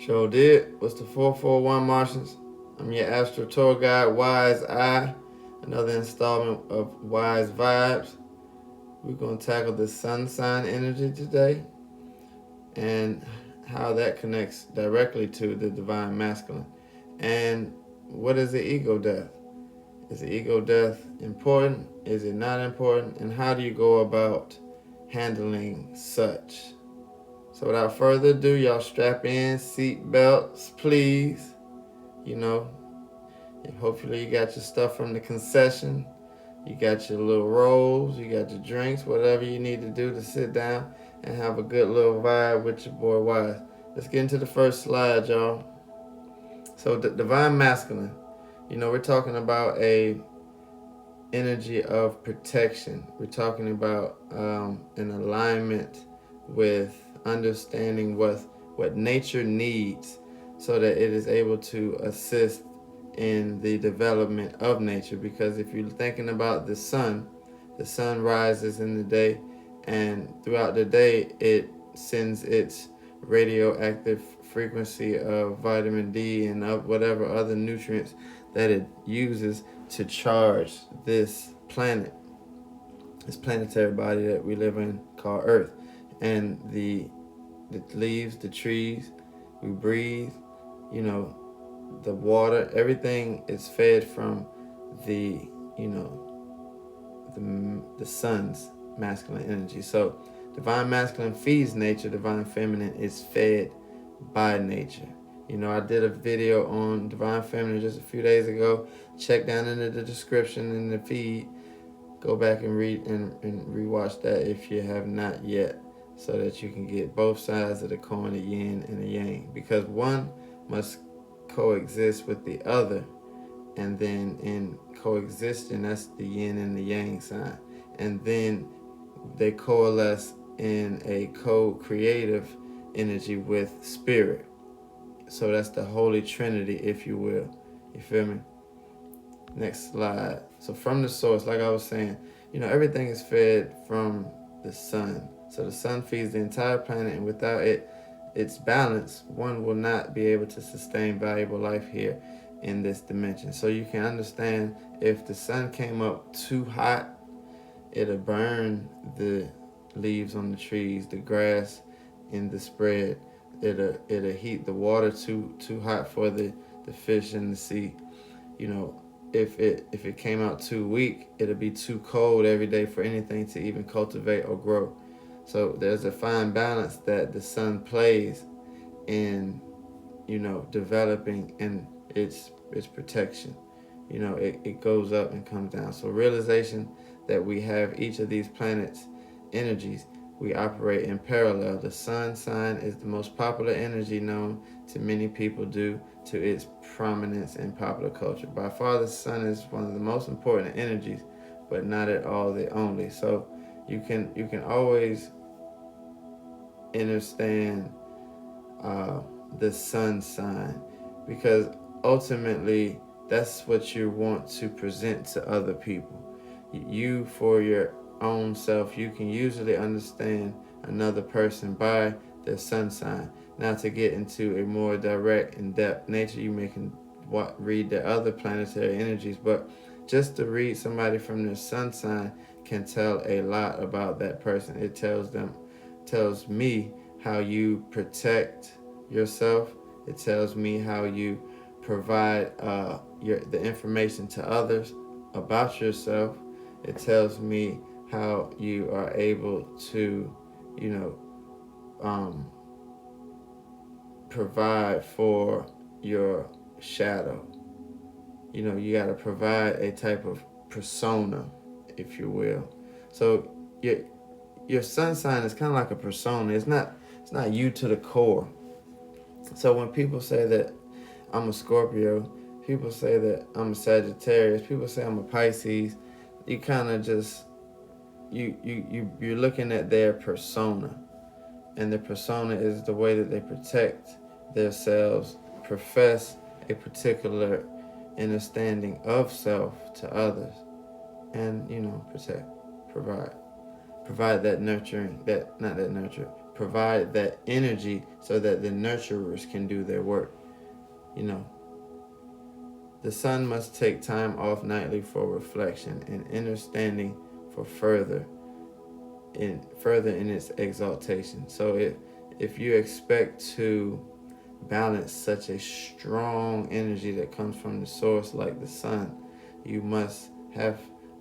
Sure did. What's the 441 Martians? I'm your astro tour guide, Wise Eye. Another installment of Wise Vibes. We're going to tackle the sun sign energy today and how that connects directly to the divine masculine. And what is the ego death? Is the ego death important? Is it not important? And how do you go about handling such? So without further ado, y'all strap in, seat belts, please. You know, hopefully you got your stuff from the concession. You got your little rolls, you got your drinks, whatever you need to do to sit down and have a good little vibe with your boy Wise. Let's get into the first slide, y'all. So the divine masculine, we're talking about a energy of protection. We're talking about an alignment with understanding what nature needs so that it is able to assist in the development of nature. Because if you're thinking about the sun rises in the day, and throughout the day it sends its radioactive frequency of vitamin D and of whatever other nutrients that it uses to charge this planet, this planetary body that we live in called Earth. And the leaves, the trees, we breathe, the water, everything is fed from the sun's masculine energy. So divine masculine feeds nature, divine feminine is fed by nature. I did a video on divine feminine just a few days ago. Check down into the description in the feed. Go back and read and rewatch that if you have not yet, so that you can get both sides of the coin, the yin and the yang, because one must coexist with the other, and then in coexisting, that's the yin and the yang sign, and then they coalesce in a co-creative energy with spirit. So that's the Holy Trinity, if you will. You feel me? Next slide. So from the source, like I was saying, everything is fed from the sun. So the sun feeds the entire planet, and without its balance, one will not be able to sustain valuable life here in this dimension. So you can understand, if the sun came up too hot, it'll burn the leaves on the trees, the grass in the spread. It'll heat the water too hot for the fish in the sea. If it came out too weak, it'll be too cold every day for anything to even cultivate or grow. So there's a fine balance that the sun plays in, developing and its protection. It goes up and comes down. So realization that we have each of these planets' energies, we operate in parallel. The sun sign is the most popular energy known to many people due to its prominence in popular culture. By far, the sun is one of the most important energies, but not at all the only. So you can always understand the sun sign, because ultimately that's what you want to present to other people. You, for your own self, you can usually understand another person by their sun sign. Now, to get into a more direct, in-depth nature, you may read the other planetary energies, but just to read somebody from their sun sign can tell a lot about that person. It tells me how you protect yourself. It tells me how you provide the information to others about yourself. It tells me how you are able to, provide for your shadow. You got to provide a type of persona, if you will. So your sun sign is kind of like a persona. It's not you to the core. So when people say that I'm a Scorpio, people say that I'm a Sagittarius, people say I'm a Pisces, you kind of just you're looking at their persona, and the persona is the way that they protect themselves, profess a particular understanding of self to others, and protect, provide that nurturing, provide that energy so that the nurturers can do their work. You know, the sun must take time off nightly for reflection and understanding for further in its exaltation. So if you expect to balance such a strong energy that comes from the source like the sun, you must have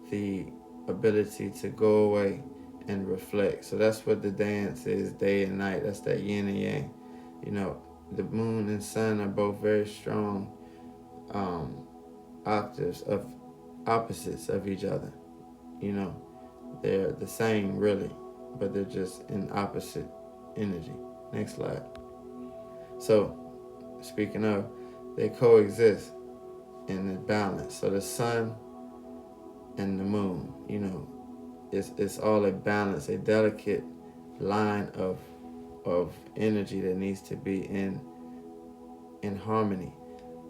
the ability to go away and reflect. So that's what the dance is, day and night. That's that yin and yang. You know, the moon and sun are both very strong octaves of opposites of each other. You know, they're the same really, but they're just in opposite energy. Next slide. So, speaking of, they coexist in the balance. So the sun and the moon, you know, it's all a balance, a delicate line of energy that needs to be in harmony.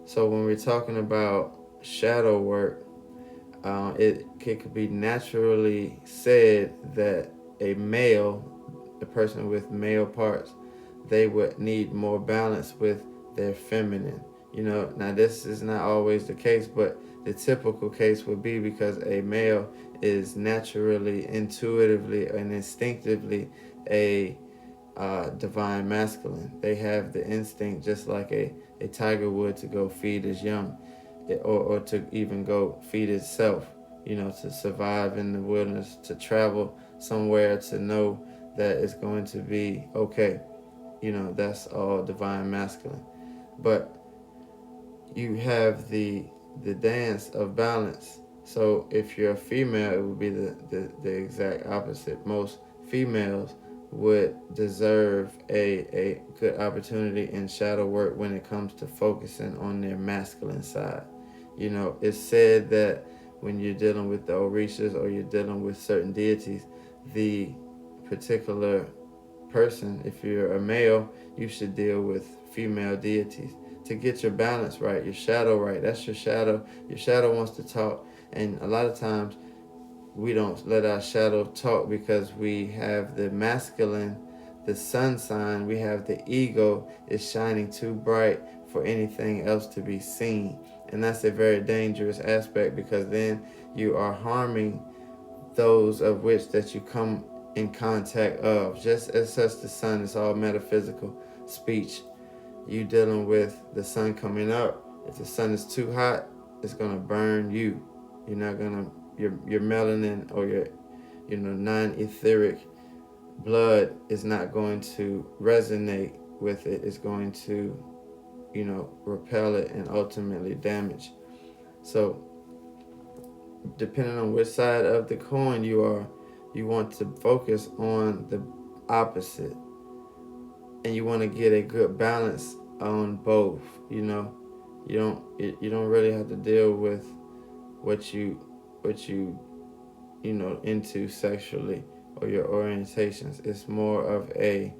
So when we're talking about shadow work, it could be naturally said that a person with male parts, they would need more balance with their feminine. You know, now this is not always the case, but the typical case would be because a male is naturally, intuitively, and instinctively a divine masculine. They have the instinct just like a tiger would to go feed his young, or to even go feed itself, you know, to survive in the wilderness, to travel somewhere, to know that it's going to be okay. You know, that's all divine masculine. But you have the dance of balance. So if you're a female, it would be the exact opposite. Most females would deserve a good opportunity in shadow work when it comes to focusing on their masculine side. You know, it's said that when you're dealing with the orishas or you're dealing with certain deities, the particular person, if you're a male, you should deal with female deities to get your balance right, your shadow right. That's your shadow. Your shadow wants to talk, and a lot of times we don't let our shadow talk because we have the masculine, the sun sign, we have the ego is shining too bright for anything else to be seen. And that's a very dangerous aspect, because then you are harming those of which that you come in contact of. Just as such, the sun is all metaphysical speech. You dealing with the sun coming up. If the sun is too hot, it's gonna burn you. You're not gonna, your melanin or your non-etheric blood is not going to resonate with it. It's going to repel it and ultimately damage. So depending on which side of the coin you are, you want to focus on the opposite, and you want to get a good balance on both. You don't really have to deal with what you into sexually or your orientations. It's more of a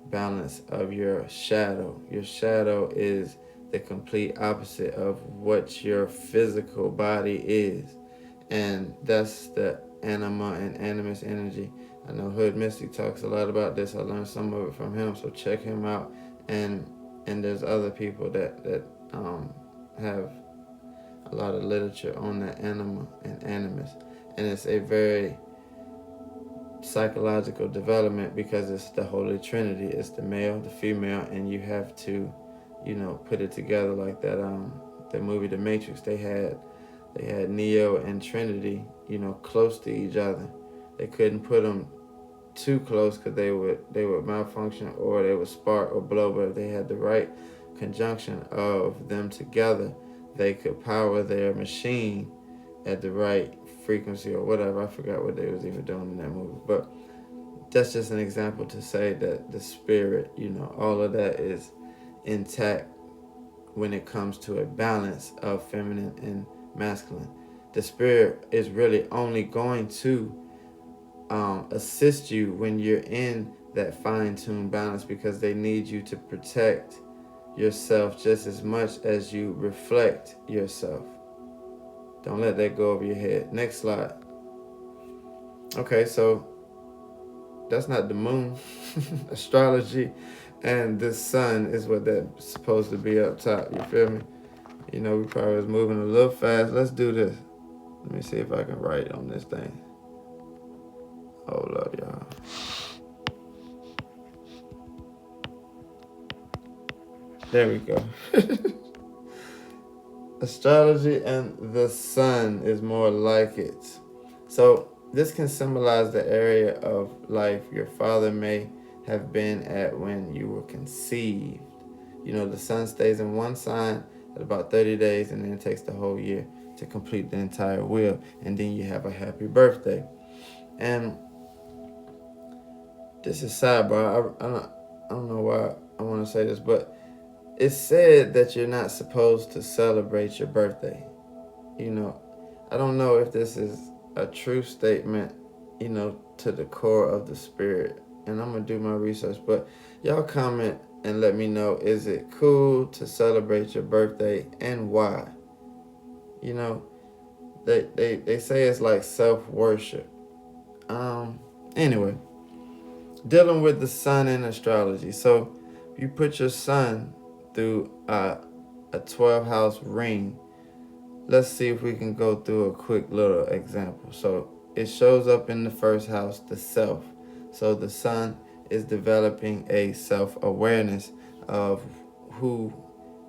balance of your shadow. Your shadow is the complete opposite of what your physical body is, and that's the anima and animus energy. I know Hood Mystic talks a lot about this. I learned some of it from him, so check him out. And there's other people that have a lot of literature on the anima and animus, and it's a very psychological development because it's the Holy Trinity. It's the male, the female, and you have to, put it together like that. The movie The Matrix, they had Neo and Trinity, close to each other. They couldn't put them too close because they would malfunction or they would spark or blow. But if they had the right conjunction of them together, they could power their machine at the right frequency or whatever. I forgot what they was even doing in that movie. But that's just an example to say that the spirit, all of that is intact when it comes to a balance of feminine and masculine. The spirit is really only going to assist you when you're in that fine-tuned balance, because they need you to protect yourself just as much as you reflect yourself. Don't let that go over your head. Next slide. Okay, so That's not the moon. Astrology and the sun is what that's supposed to be up top. You feel me? You know, we probably was moving a little fast. Let's do this. Let me see if I can write on this thing. Hold up, y'all. There we go. Astrology and the sun is more like it. So this can symbolize the area of life your father may have been at when you were conceived. You know, the sun stays in one sign at about 30 days, and then it takes the whole year to complete the entire wheel. And then you have a happy birthday. And this is sidebar. I don't know why I want to say this, but it's said that you're not supposed to celebrate your birthday. You know, I don't know if this is a true statement, you know, to the core of the spirit. And I'm going to do my research. But y'all comment and let me know, is it cool to celebrate your birthday and why? You know, they say it's like self-worship. Anyway, dealing with the sun in astrology. So you put your sun through a 12 house ring. Let's see if we can go through a quick little example. So it shows up in the first house, the self. So the sun is developing a self-awareness of who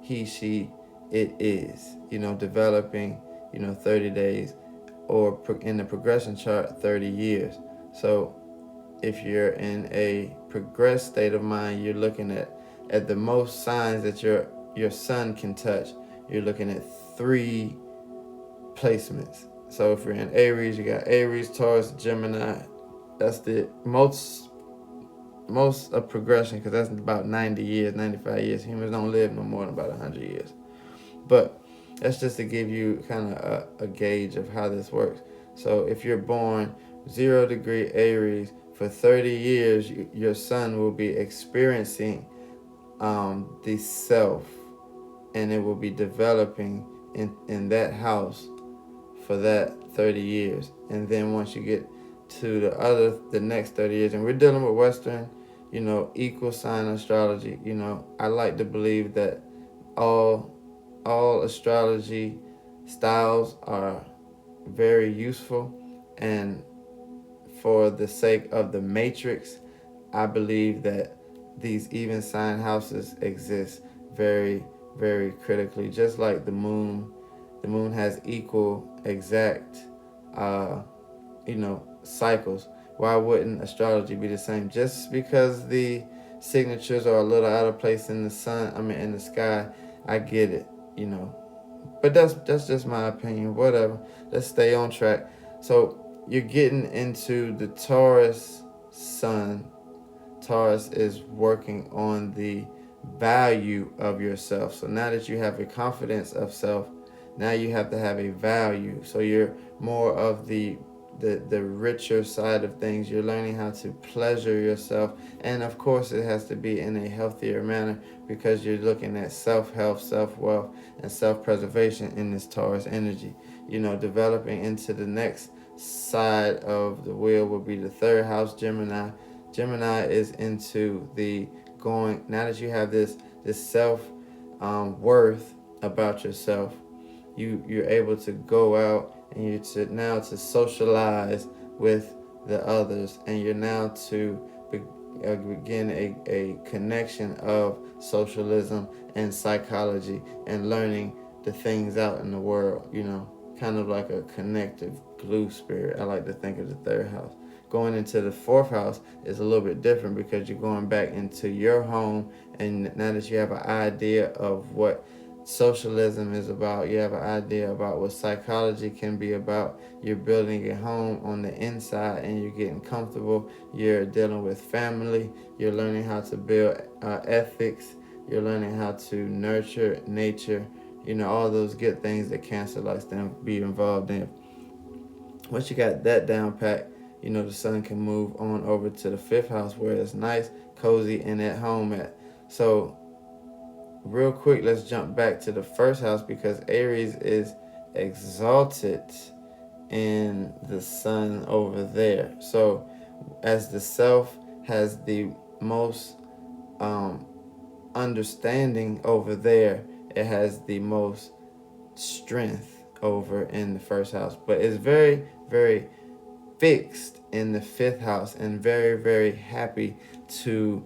he, she, it is. You know, developing, 30 days, or in the progression chart, 30 years. So if you're in a progressed state of mind, you're looking at the most signs that your sun can touch. You're looking at 3 placements. So if you're in Aries, you got Aries, Taurus, Gemini. That's the most of progression, because that's about 90 years, 95 years. Humans don't live no more than about 100 years. But that's just to give you kind of a gauge of how this works. So if you're born 0 degree Aries, for 30 years, your sun will be experiencing the self, and it will be developing in that house for that 30 years. And then once you get to the next 30 years, and we're dealing with Western, equal sign astrology, I like to believe that all astrology styles are very useful, and for the sake of the matrix, I believe that these even sign houses exist very, very critically. Just like the moon has equal, exact, cycles. Why wouldn't astrology be the same? Just because the signatures are a little out of place in in the sky, I get it, But that's just my opinion. Whatever. Let's stay on track. So you're getting into the Taurus sun. Taurus is working on the value of yourself. So now that you have a confidence of self, now you have to have a value. So you're more of the richer side of things. You're learning how to pleasure yourself. And of course, it has to be in a healthier manner, because you're looking at self-health, self-wealth, and self-preservation in this Taurus energy. Developing into the next side of the wheel will be the 3rd house, Gemini. Gemini is into the going, now that you have this self worth about yourself, you're able to go out, and you're to socialize with the others, and you're now to begin a connection of socialism and psychology, and learning the things out in the world, kind of like a connective glue spirit. I like to think of the 3rd house. Going into the 4th house is a little bit different, because you're going back into your home, and now that you have an idea of what socialism is about, you have an idea about what psychology can be about, you're building a home on the inside, and you're getting comfortable, you're dealing with family, you're learning how to build ethics, you're learning how to nurture nature, all those good things that Cancer likes to be involved in. Once you got that down pat, the sun can move on over to the 5th house, where it's nice, cozy, and at home at. So real quick, let's jump back to the 1st house, because Aries is exalted in the sun over there. So as the self has the most understanding over there, it has the most strength over in the first house. But it's very, very fixed in the fifth house, and very, very happy to,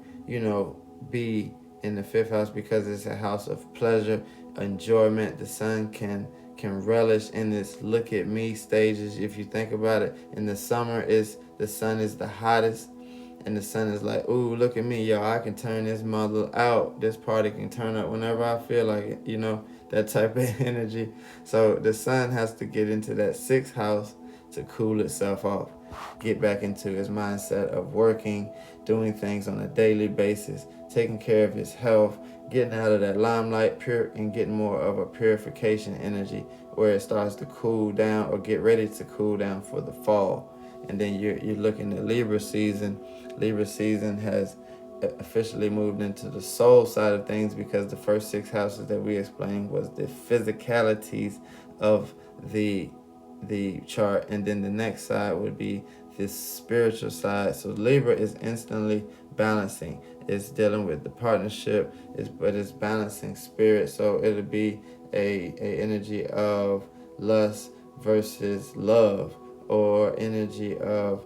be in the fifth house because it's a house of pleasure, enjoyment. The sun can relish in this look at me stages. If you think about it, in the summer is the sun is the hottest, and the sun is like, ooh, look at me, y'all. I can turn this mother out. This party can turn up whenever I feel like it, that type of energy. So the sun has to get into that sixth house to cool itself off, get back into his mindset of working, doing things on a daily basis, taking care of his health, getting out of that limelight, pure, and getting more of a purification energy where it starts to cool down or get ready to cool down for the fall. And then you're looking at Libra season. Libra season has officially moved into the soul side of things, because the first 6 houses that we explained was the physicalities of the chart, and then the next side would be this spiritual side. So Libra is instantly balancing. It's dealing with the partnership, but it's balancing spirit. So it'll be a energy of lust versus love, or energy of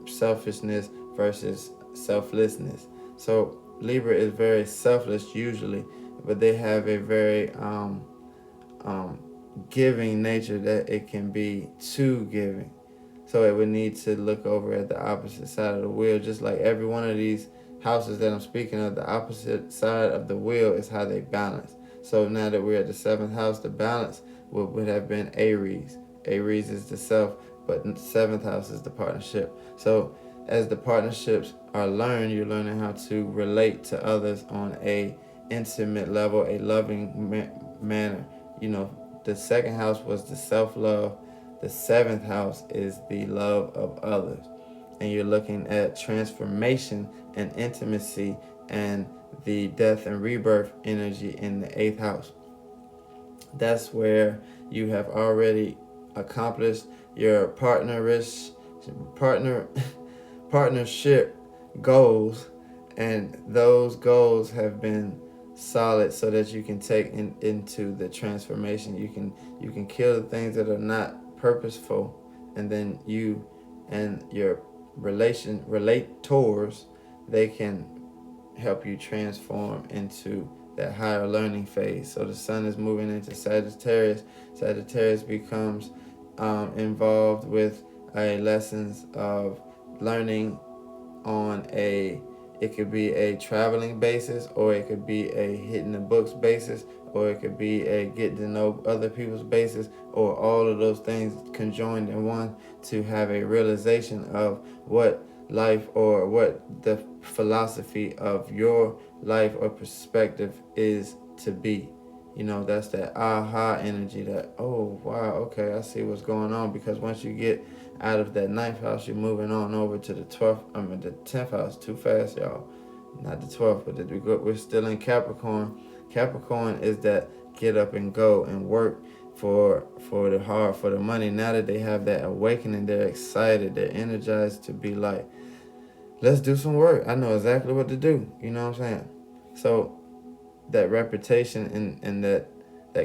selfishness versus selflessness. So Libra is very selfless usually, but they have a very giving nature, that it can be too giving. So it would need to look over at the opposite side of the wheel. Just like every one of these houses that I'm speaking of, the opposite side of the wheel is how they balance. So now that we're at the 7th house, the balance would have been Aries. Aries is the self, but the 7th house is the partnership. So as the partnerships are learned, you're learning how to relate to others on a intimate level, a loving manner. The 2nd house was the self-love. The 7th house is the love of others. And you're looking at transformation and intimacy and the death and rebirth energy in the 8th house. That's where you have already accomplished your partnership goals, and those goals have been solid so that you can take into the transformation. You can kill the things that are not purposeful, and then you and your relators, they can help you transform into that higher learning phase. So the sun is moving into Sagittarius. Sagittarius becomes involved with lessons of learning on it could be a traveling basis, or it could be a hitting the books basis, or it could be a getting to know other people's basis, or all of those things conjoined in one to have a realization of what life, or what the philosophy of your life or perspective is to be. That's that aha energy, that, oh, wow, okay, I see what's going on. Because once you get out of that 9th house, you're moving on over to the 10th house. Too fast, y'all. Not the 12th, but we're still in Capricorn. Capricorn is that get up and go and work for the money. Now that they have that awakening, they're excited, they're energized to be like, let's do some work. I know exactly what to do. You know what I'm saying? So that reputation and that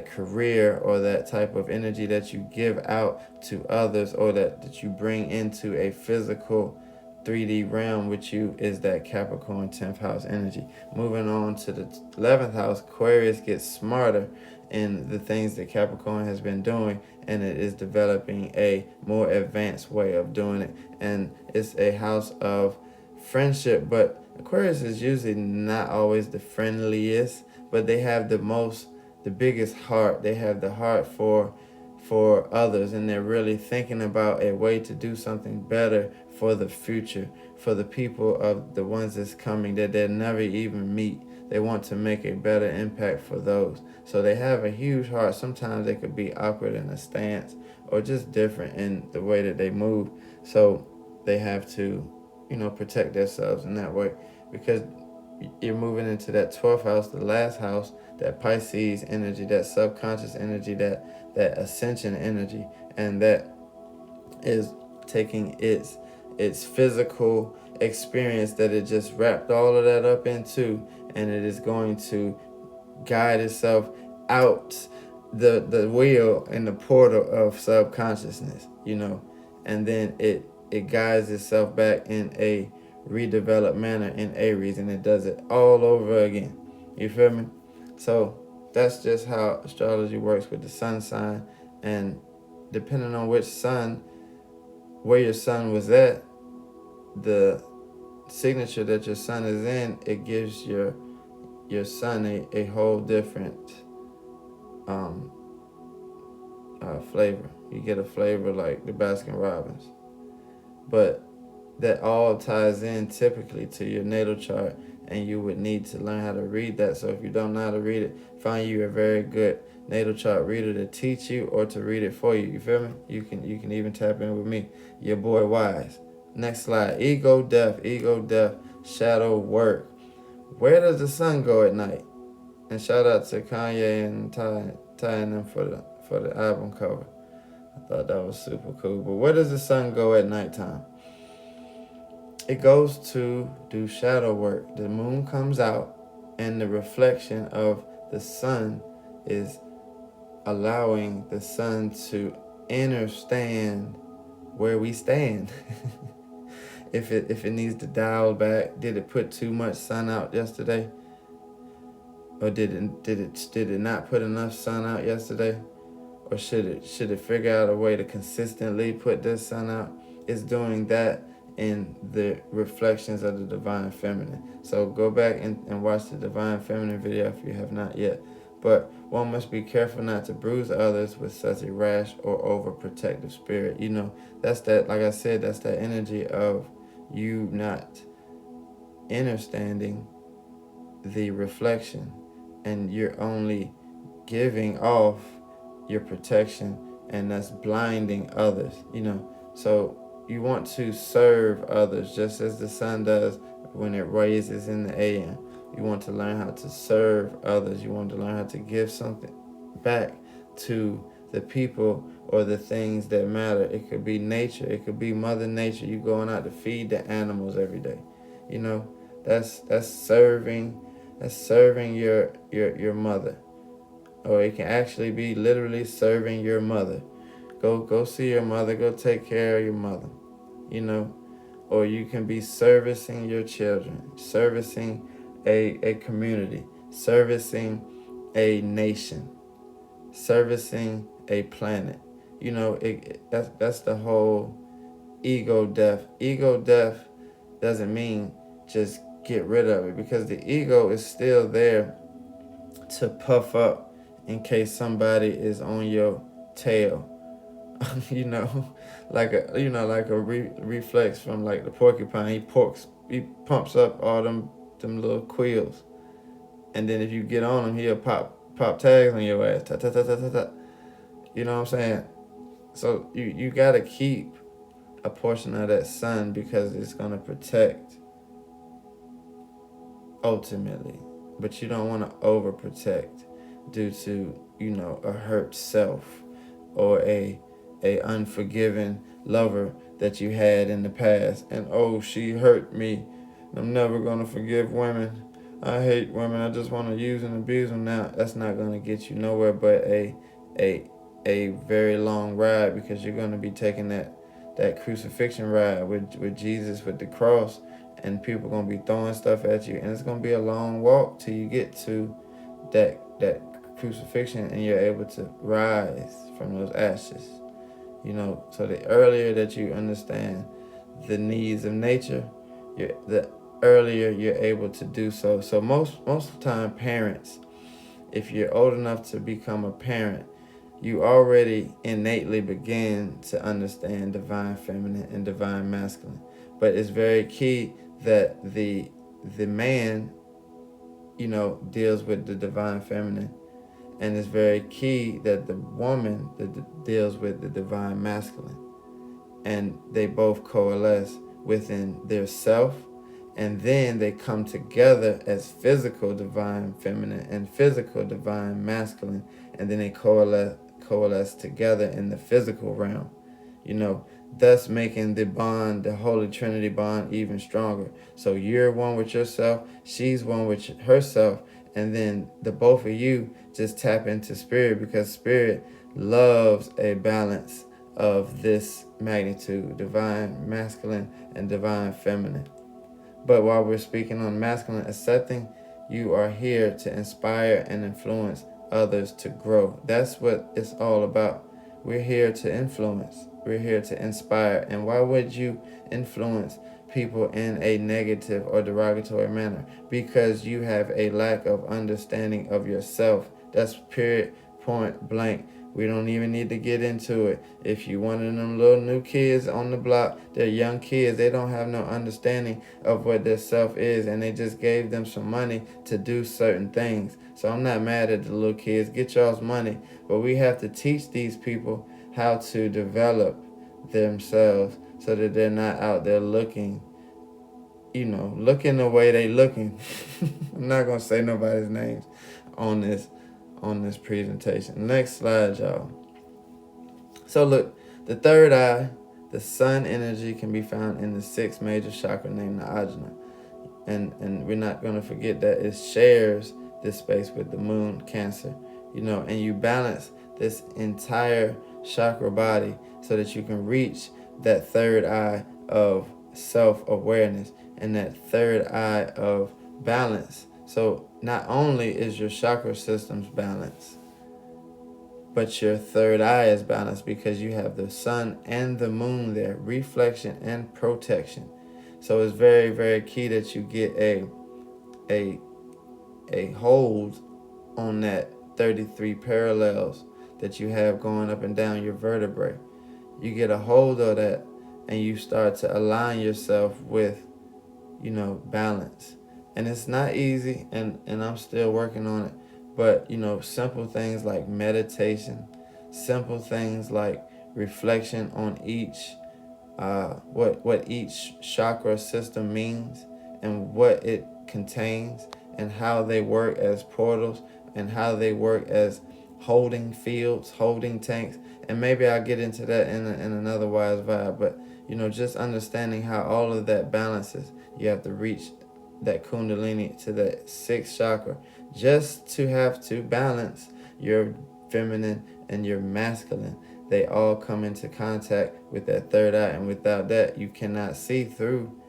career, or that type of energy that you give out to others, or that you bring into a physical 3D realm with you, is that Capricorn 10th house energy. Moving on to the 11th house, Aquarius gets smarter in the things that Capricorn has been doing, and it is developing a more advanced way of doing it. And it's a house of friendship, but Aquarius is usually not always the friendliest, but they have the biggest heart. They have the heart for others, and they're really thinking about a way to do something better for the future, for the people of the ones that's coming that they'll never even meet. They want to make a better impact for those. So they have a huge heart. Sometimes they could be awkward in a stance, or just different in the way that they move. So they have to, protect themselves in that way, because you're moving into that 12th house, the last house, that Pisces energy, that subconscious energy, that ascension energy, and that is taking its its physical experience that it just wrapped all of that up into, and it is going to guide itself out the wheel and the portal of subconsciousness, and then it guides itself back in a redeveloped manner in Aries, and it does it all over again. You feel me? So that's just how astrology works with the sun sign, and depending on which sun, where your sun was at, the signature that your sun is in, it gives your sun a whole different flavor. You get a flavor like the Baskin Robbins, but that all ties in typically to your natal chart, and you would need to learn how to read that. So if you don't know how to read it, find you a very good natal chart reader to teach you or to read it for you. You feel me? You can even tap in with me, your boy Wise. Next slide. Ego death, shadow work. Where does the sun go at night? And shout out to Kanye and tying them for the album cover. I thought that was super cool. But where does the sun go at nighttime? It goes to do shadow work. The moon comes out, and the reflection of the sun is allowing the sun to understand where we stand. If it needs to dial back, did it put too much sun out yesterday? Or did it not put enough sun out yesterday? Or should it figure out a way to consistently put this sun out? It's doing that in the reflections of the divine feminine. So go back and watch the divine feminine video if you have not yet. But one must be careful not to bruise others with such a rash or overprotective spirit. That's that, like I said, that's that energy of you not understanding the reflection, and you're only giving off your protection, and that's blinding others. So you want to serve others just as the sun does when it rises in the AM. You want to learn how to serve others. You want to learn how to give something back to the people or the things that matter. It could be nature. It could be Mother Nature. You going out to feed the animals every day. That's serving. That's serving your mother. Or it can actually be literally serving your mother. Go see your mother. Go take care of your mother. Or you can be servicing your children, servicing a community, servicing a nation, servicing a planet. That's the whole ego death. Ego death doesn't mean just get rid of it, because the ego is still there to puff up in case somebody is on your tail. like a reflex from like the porcupine. He pumps up all them little quills, and then if you get on him, he'll pop tags on your ass. Ta ta ta ta ta ta. You know what I'm saying? So you gotta keep a portion of that sun, because it's gonna protect ultimately, but you don't want to overprotect due to a hurt self or a unforgiven lover that you had in the past, and she hurt me, I'm never gonna forgive women, I hate women, I just want to use and abuse them. Now that's not gonna get you nowhere but a very long ride, because you're gonna be taking that crucifixion ride with Jesus, with the cross, and people gonna be throwing stuff at you, and it's gonna be a long walk till you get to that crucifixion, and you're able to rise from those ashes. So the earlier that you understand the needs of nature, the earlier you're able to do so. So most of the time, parents, if you're old enough to become a parent, you already innately begin to understand divine feminine and divine masculine. But it's very key that the man, deals with the divine feminine, and it's very key that the woman deals with the divine masculine, and they both coalesce within their self, and then they come together as physical divine feminine and physical divine masculine, and then they coalesce together in the physical realm. thus making the bond, the Holy Trinity bond, even stronger. So you're one with yourself, she's one with herself, and then the both of you just tap into spirit, because spirit loves a balance of this magnitude, divine masculine and divine feminine. But while we're speaking on masculine, accepting, you are here to inspire and influence others to grow. That's what it's all about. We're here to influence. We're here to inspire. And why would you influence people in a negative or derogatory manner? Because you have a lack of understanding of yourself. That's period, point blank. We don't even need to get into it. If you one of them little new kids on the block, they're young kids, they don't have no understanding of what their self is, and they just gave them some money to do certain things. So I'm not mad at the little kids. Get y'all's money. But we have to teach these people how to develop themselves so that they're not out there looking, looking the way they looking. I'm not going to say nobody's names on this presentation. Next slide, y'all. So look, the third eye, the sun energy, can be found in the sixth major chakra named the Ajna. And we're not going to forget that it shares this space with the moon, Cancer. And you balance this entire chakra body so that you can reach that third eye of self-awareness and that third eye of balance. So not only is your chakra systems balanced, but your third eye is balanced because you have the sun and the moon there, reflection and protection. So it's very, very key that you get a hold on that 33 parallels that you have going up and down your vertebrae. You get a hold of that and you start to align yourself with, balance. And it's not easy, and I'm still working on it. But, simple things like meditation, simple things like reflection on each, what each chakra system means and what it contains and how they work as portals and how they work as holding fields, holding tanks. And maybe I'll get into that in another wise vibe. But, just understanding how all of that balances. You have to reach that kundalini to that sixth chakra just to have to balance your feminine and your masculine. They all come into contact with that third eye, and without that you cannot see through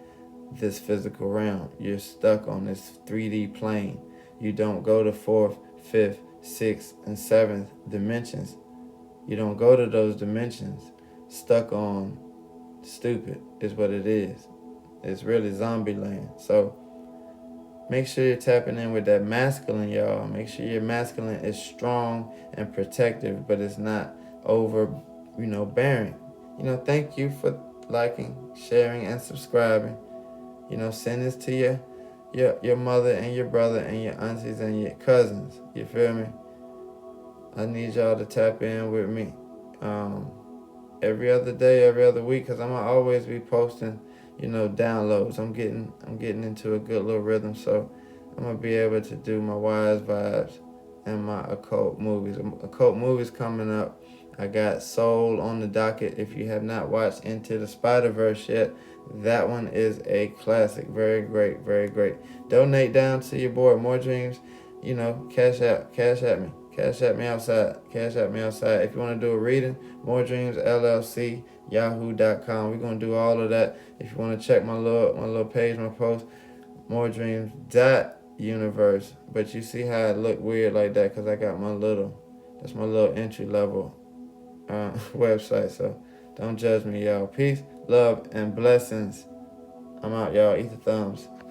this physical realm. You're stuck on this 3D plane. You don't go to fourth, fifth, sixth, and seventh dimensions. You don't go to those dimensions. Stuck on stupid is what it is. It's really zombie land. So make sure you're tapping in with that masculine, y'all. Make sure your masculine is strong and protective, but it's not overbearing. Thank you for liking, sharing, and subscribing. Send this to your mother and your brother and your aunties and your cousins. You feel me? I need y'all to tap in with me every other day, every other week, because I'm going to always be posting downloads. I'm getting into a good little rhythm, so I'm gonna be able to do my wise vibes and my occult movies. Occult movies coming up. I got Soul on the docket. If you have not watched Into the Spider-Verse yet, that one is a classic. Very great, very great. Donate down to your boy Moordreamz. Cash at me. Cash at me outside. Cash at me outside. If you want to do a reading, Moordreamzllc, yahoo.com. We're going to do all of that. If you want to check my little page, my post, Moordreamz.universe. But you see how it look weird like that because I got that's my little entry level website. So don't judge me, y'all. Peace, love, and blessings. I'm out, y'all. Eat the thumbs.